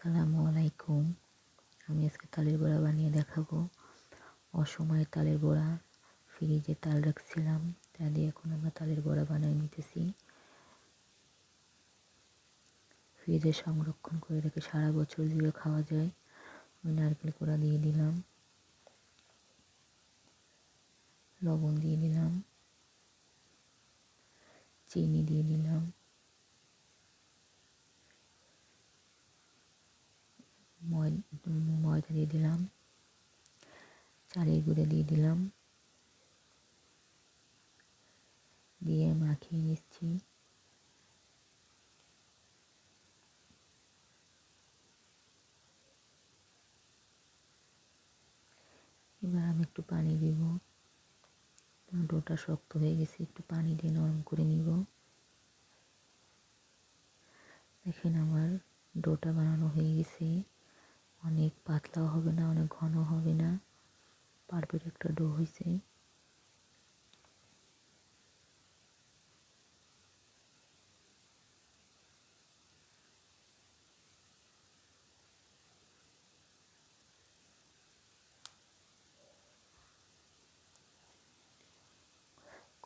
আসসালামু আলাইকুম। আমি আজকে তালের বড়া বানিয়ে দেখাবো। অসময়ে তালের বড়া ফ্রিজে তাল রাখছিলাম, তা দিয়ে এখন আমরা তালের বড়া বানিয়ে নিতেছি। ফ্রিজে সংরক্ষণ করে রেখে সারা বছর জুড়ে খাওয়া যায়। আমি নারকেল কোড়া দিয়ে দিলাম, লবণ দিয়ে দিলাম, চিনি দিয়ে দিলাম, ময়দা দিয়ে দিলাম, চালের গুঁড়ো দিয়ে দিলাম, দিয়ে মাখিয়ে নিচ্ছি। এবার আমি একটু পানি দিব। ডোটা শক্ত হয়ে গেছে, একটু পানি দিয়ে নরম করে নিব। দেখেন আমার ডোটা বানানো হয়ে গেছে। অনেক পাতলাও হবে না, অনেক ঘন হবে না, পারফেক্ট একটা ডো হয়েছে।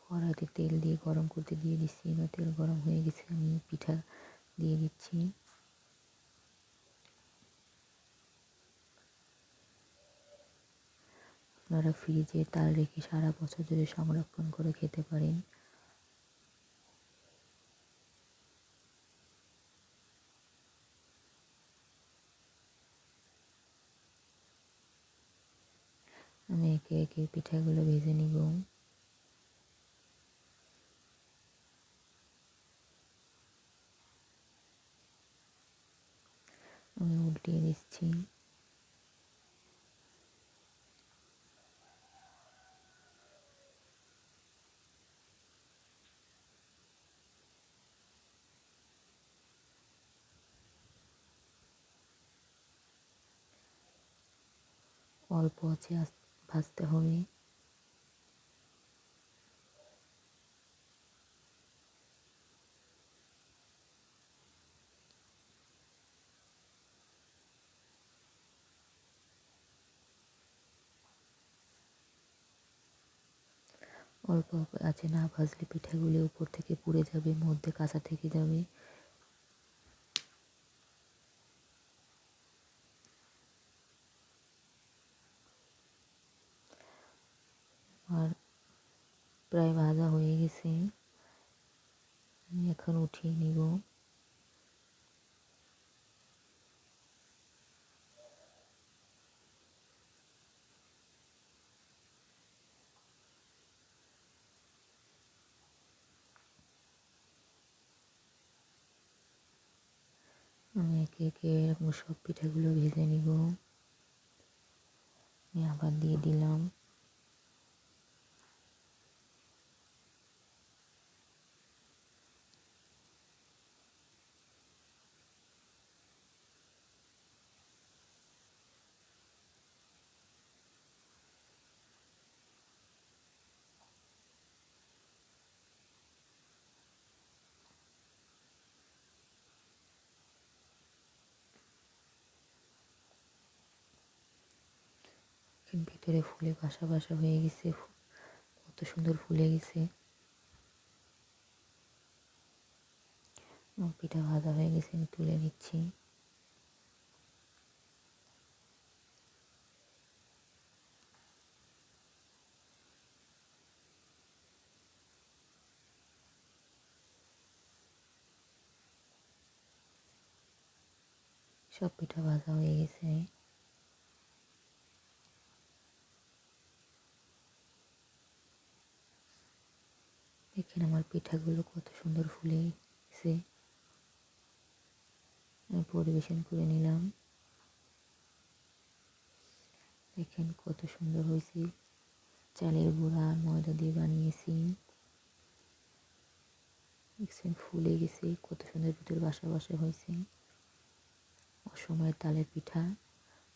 কড়াইতে তেল দিয়ে গরম করতে দিয়ে দিচ্ছি। এবার তেল গরম হয়ে গেছে, আমি পিঠা দিয়ে দিচ্ছি। আপনারা ফ্রিজে তাল রেখে সারা বছর ধরে সংরক্ষণ করে খেতে পারেন। আমি একে একে পিঠাগুলো ভেজে নিব। আমি উল্টিয়ে দিচ্ছি। অল্প আছে ভাজতে হবে। অল্প আছে, না ভাজলে পিঠাগুলো উপর থেকে পুড়ে যাবে, মধ্যে কাঁচা থেকে যাবে। আর প্রায় ভাজা হয়ে গেছে, আমি এখন উঠিয়ে নিব। আমি একে একে এরকম সব পিঠাগুলো ভেজে নিব। আমি আবার দিয়ে দিলাম। ভিতরে ফুলে বাসা বাসা হয়ে গেছে, কত সুন্দর ফুলে গেছে। পিঠা ভাজা হয়ে গেছে, আমি তুলে নিচ্ছি। সব পিঠা ভাজা হয়ে গেছে। দেখেন আমার পিঠাগুলো কত সুন্দর ফুলে গেছে। আমি পরিবেশন করে নিলাম। দেখেন কত সুন্দর হয়েছে। চালের গুঁড়া আর ময়দা দিয়ে বানিয়েছি। দেখছেন ফুলে গেছে, কত সুন্দর ভিতরে বাসা বাসা হয়েছে। অসময়ের তালের পিঠা,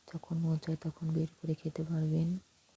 যখন মন চায় তখন বের করে খেতে পারবেন।